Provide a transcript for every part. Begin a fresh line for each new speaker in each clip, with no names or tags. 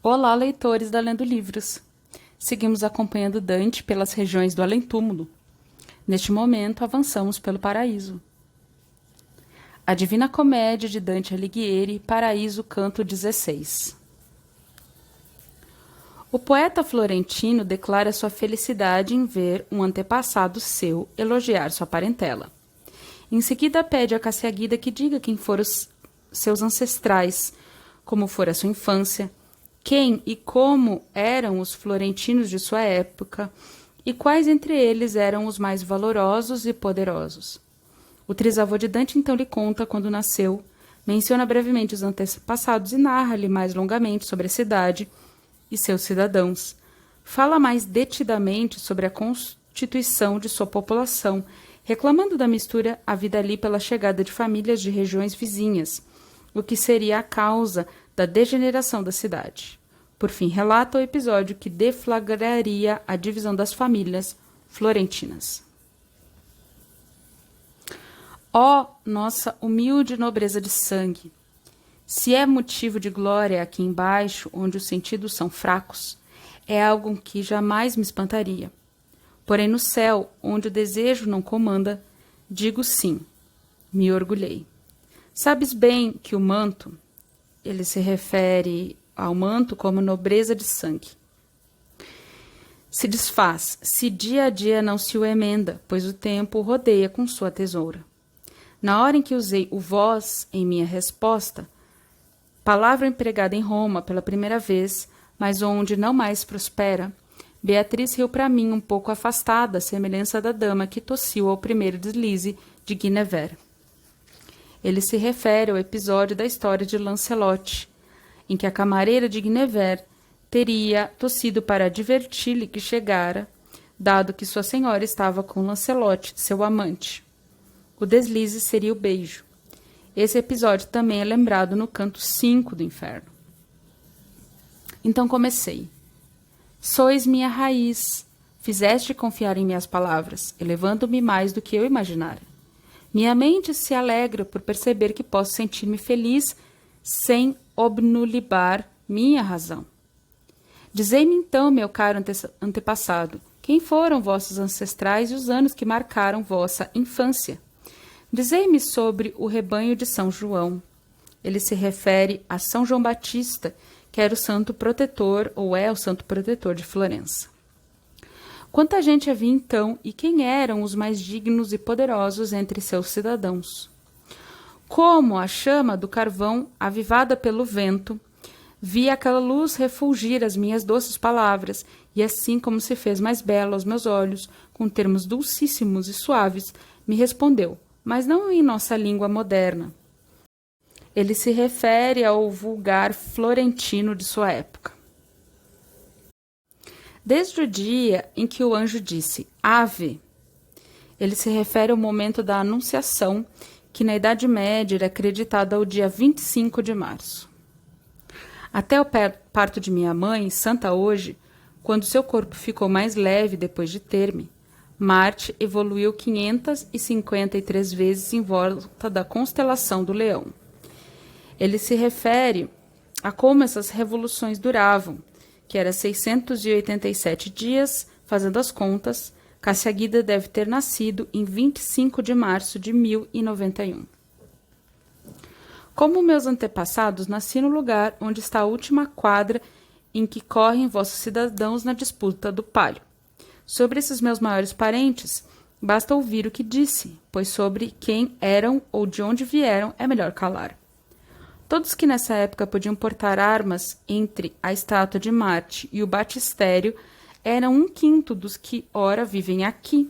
Olá, leitores da Lendo Livros! Seguimos acompanhando Dante pelas regiões do além-túmulo. Neste momento, avançamos pelo Paraíso. A Divina Comédia de Dante Alighieri, Paraíso, canto 16. O poeta florentino declara sua felicidade em ver um antepassado seu elogiar sua parentela. Em seguida, pede a Cassaguida que diga quem foram os seus ancestrais, como fora sua infância, quem e como eram os florentinos de sua época e quais entre eles eram os mais valorosos e poderosos. O trisavô de Dante então lhe conta quando nasceu, menciona brevemente os antepassados e narra-lhe mais longamente sobre a cidade e seus cidadãos. Fala mais detidamente sobre a constituição de sua população, reclamando da mistura havida ali pela chegada de famílias de regiões vizinhas, o que seria a causa da degeneração da cidade. Por fim, relata o episódio que deflagraria a divisão das famílias florentinas. Ó, nossa humilde nobreza de sangue! Se é motivo de glória aqui embaixo, onde os sentidos são fracos, é algo que jamais me espantaria. Porém, no céu, onde o desejo não comanda, digo sim, me orgulhei. Sabes bem que o manto, ele se refere ao manto como nobreza de sangue, se desfaz, se dia a dia não se o emenda, pois o tempo o rodeia com sua tesoura. Na hora em que usei o vós em minha resposta, palavra empregada em Roma pela primeira vez, mas onde não mais prospera, Beatriz riu para mim um pouco afastada, à semelhança da dama que tossiu ao primeiro deslize de Guinevere. Ele se refere ao episódio da história de Lancelot, em que a camareira de Guinevere teria tossido para advertir-lhe que chegara, dado que sua senhora estava com Lancelot, seu amante. O deslize seria o beijo. Esse episódio também é lembrado no canto 5 do Inferno. Então comecei. Sois minha raiz, fizeste confiar em minhas palavras, elevando-me mais do que eu imaginara. Minha mente se alegra por perceber que posso sentir-me feliz sem obnubilar minha razão. Dizei-me então, meu caro antepassado, quem foram vossos ancestrais e os anos que marcaram vossa infância? Dizei-me sobre o rebanho de São João. Ele se refere a São João Batista, que era o santo protetor, ou é o santo protetor de Florença. Quanta gente havia então, e quem eram os mais dignos e poderosos entre seus cidadãos? Como a chama do carvão, avivada pelo vento, vi aquela luz refulgir as minhas doces palavras, e assim como se fez mais bela aos meus olhos, com termos dulcíssimos e suaves, me respondeu, mas não em nossa língua moderna. Ele se refere ao vulgar florentino de sua época. Desde o dia em que o anjo disse Ave, ele se refere ao momento da Anunciação, que na Idade Média era acreditada ao dia 25 de março. Até o parto de minha mãe, santa hoje, quando seu corpo ficou mais leve depois de ter-me, Marte evoluiu 553 vezes em volta da constelação do Leão. Ele se refere a como essas revoluções duravam, que era 687 dias, fazendo as contas. Cassaguida deve ter nascido em 25 de março de 1091. Como meus antepassados, nasci no lugar onde está a última quadra em que correm vossos cidadãos na disputa do Palio. Sobre esses meus maiores parentes, basta ouvir o que disse, pois sobre quem eram ou de onde vieram é melhor calar. Todos que nessa época podiam portar armas entre a estátua de Marte e o batistério eram 1/5 dos que ora vivem aqui.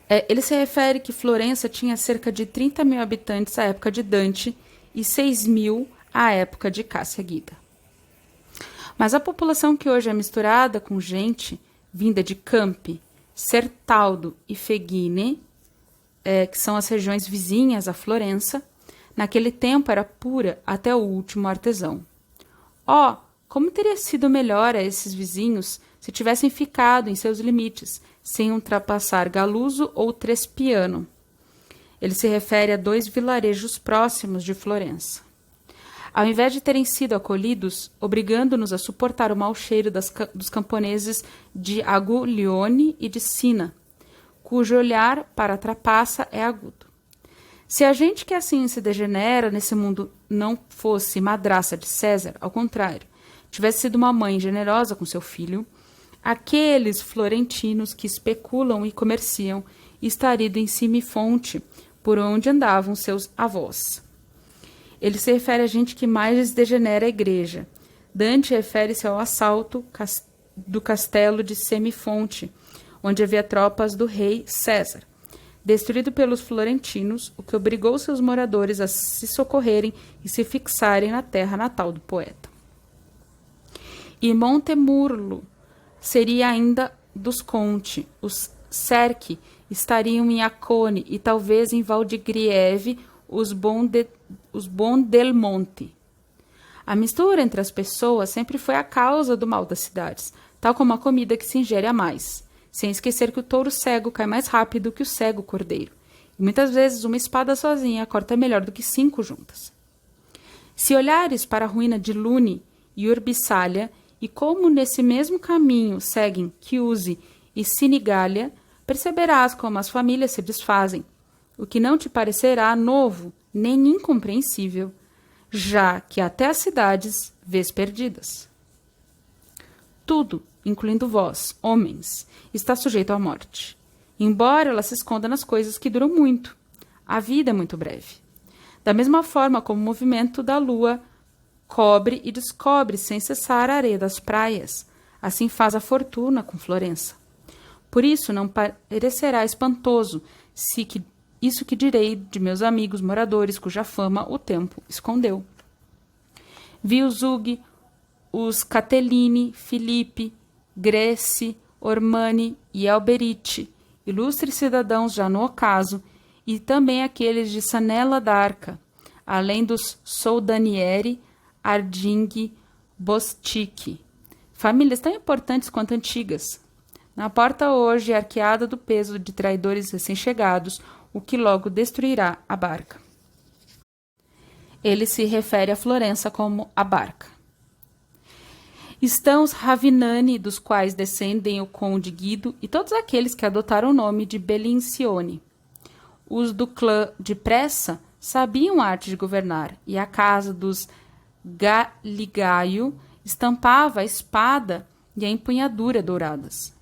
Ele se refere que Florença tinha cerca de 30 mil habitantes à época de Dante e 6 mil à época de Cassaguida. Mas a população que hoje é misturada com gente vinda de Campi, Certaldo e Fegine, que são as regiões vizinhas a Florença, naquele tempo era pura até o último artesão. Como teria sido melhor a esses vizinhos se tivessem ficado em seus limites, sem ultrapassar Galuso ou Trespiano. Ele se refere a 2 vilarejos próximos de Florença. Ao invés de terem sido acolhidos, obrigando-nos a suportar o mau cheiro dos camponeses de Aguglione e de Sina, cujo olhar para a trapaça é agudo. Se a gente que assim se degenera nesse mundo não fosse madraça de César, ao contrário, tivesse sido uma mãe generosa com seu filho, aqueles florentinos que especulam e comerciam estariam em Simifonte, por onde andavam seus avós. Ele se refere a gente que mais degenera a igreja. Dante refere-se ao assalto do castelo de Semifonte, onde havia tropas do rei César, destruído pelos florentinos, o que obrigou seus moradores a se socorrerem e se fixarem na terra natal do poeta. E Montemurlo seria ainda dos Conti. Os Cerchi estariam em Acone e talvez em Valdigrieve os Bondelmonte. A mistura entre as pessoas sempre foi a causa do mal das cidades, tal como a comida que se ingere a mais, sem esquecer que o touro cego cai mais rápido que o cego cordeiro, e muitas vezes uma espada sozinha corta melhor do que 5 juntas. Se olhares para a ruína de Lune e Urbissália, e como nesse mesmo caminho seguem Chiusi e Sinigália, perceberás como as famílias se desfazem, o que não te parecerá novo nem incompreensível, já que até as cidades vês perdidas. Tudo, incluindo vós, homens, está sujeito à morte, embora ela se esconda nas coisas que duram muito. A vida é muito breve. Da mesma forma como o movimento da lua cobre e descobre sem cessar a areia das praias, assim faz a fortuna com Florença. Por isso não parecerá espantoso isso que direi de meus amigos moradores, cuja fama o tempo escondeu. Vi os Zug, os Catelini, Filipe, Greci, Ormani e Alberiti, ilustres cidadãos já no ocaso, e também aqueles de Sanella d'Arca, além dos Soldanieri, Ardinghi, Bosticchi, famílias tão importantes quanto antigas. Na porta hoje é arqueada do peso de traidores recém-chegados, o que logo destruirá a barca. Ele se refere a Florença como a barca. Estão os Ravinani, dos quais descendem o conde Guido e todos aqueles que adotaram o nome de Bellincione. Os do clã de Pressa sabiam a arte de governar, e a casa dos Galigaio estampava a espada e a empunhadura douradas.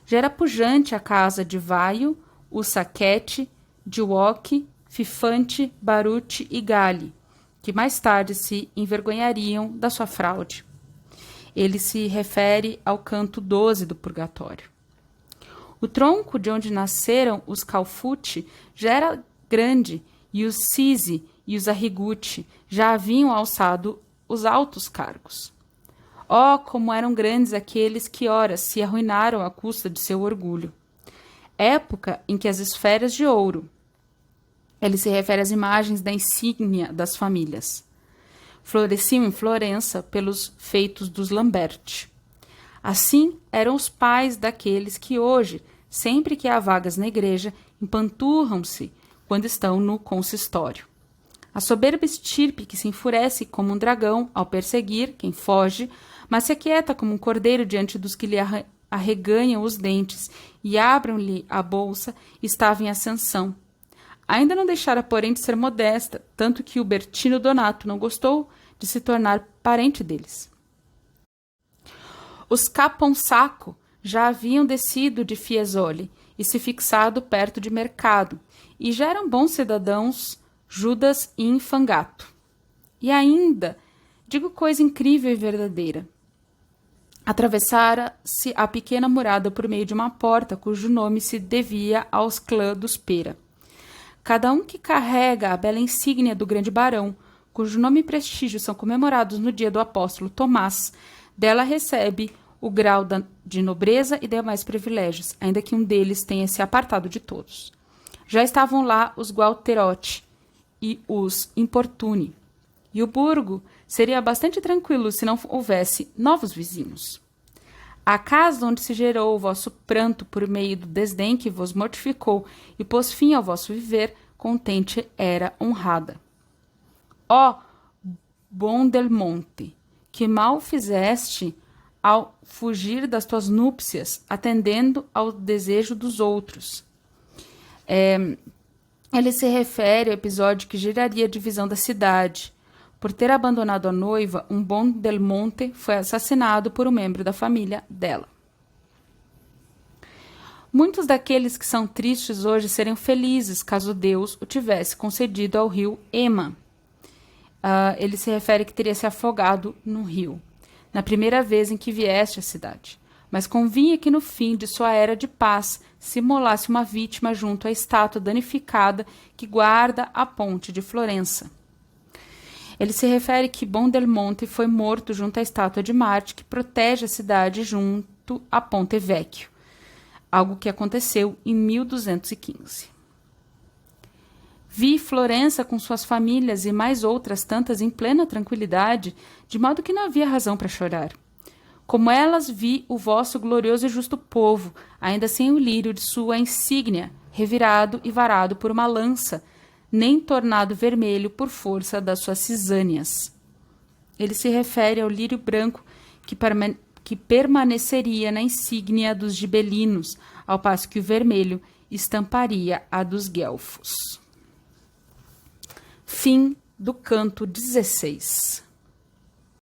Já era pujante a casa de Vaio, o Saquete, Diuochi, Fifante, Baruti e Gali, que mais tarde se envergonhariam da sua fraude. Ele se refere ao canto 12 do Purgatório. O tronco de onde nasceram os Calfuti já era grande, e os Sisi e os Arriguti já haviam alçado os altos cargos. Oh, como eram grandes aqueles que ora se arruinaram à custa de seu orgulho. Época em que as esferas de ouro. Ele se refere às imagens da insígnia das famílias. Floresciam em Florença pelos feitos dos Lamberti. Assim eram os pais daqueles que hoje, sempre que há vagas na igreja, empanturram-se quando estão no consistório. A soberba estirpe que se enfurece como um dragão ao perseguir quem foge, mas se aquieta como um cordeiro diante dos que lhe arreganham os dentes e abram-lhe a bolsa, estava em ascensão. Ainda não deixara, porém, de ser modesta, tanto que o Bertino Donato não gostou de se tornar parente deles. Os Caponsacco já haviam descido de Fiesole e se fixado perto de Mercado, e já eram bons cidadãos Judas e Infangato. E ainda, digo coisa incrível e verdadeira, atravessara-se a pequena murada por meio de uma porta cujo nome se devia aos clãs dos Pera. Cada um que carrega a bela insígnia do grande barão, cujo nome e prestígio são comemorados no dia do apóstolo Tomás, dela recebe o grau de nobreza e demais privilégios, ainda que um deles tenha se apartado de todos. Já estavam lá os Gualterotti e os Importuni, e o burgo seria bastante tranquilo se não houvesse novos vizinhos. A casa onde se gerou o vosso pranto por meio do desdém que vos mortificou e pôs fim ao vosso viver, contente era honrada. Ó bom del monte, que mal fizeste ao fugir das tuas núpcias, atendendo ao desejo dos outros. Ele se refere ao episódio que geraria a divisão da cidade. Por ter abandonado a noiva, um bom del monte foi assassinado por um membro da família dela. Muitos daqueles que são tristes hoje seriam felizes caso Deus o tivesse concedido ao rio Ema. Ele se refere que teria se afogado no rio, na primeira vez em que vieste à cidade. Mas convinha que no fim de sua era de paz se imolasse uma vítima junto à estátua danificada que guarda a ponte de Florença. Ele se refere que Bom del Monte foi morto junto à estátua de Marte que protege a cidade junto a Ponte Vecchio, algo que aconteceu em 1215. Vi Florença com suas famílias e mais outras tantas em plena tranquilidade, de modo que não havia razão para chorar. Como elas vi o vosso glorioso e justo povo, ainda sem o lírio de sua insígnia, revirado e varado por uma lança, nem tornado vermelho por força das suas cisâneas. Ele se refere ao lírio branco que permaneceria na insígnia dos gibelinos, ao passo que o vermelho estamparia a dos guelfos. Fim do canto 16.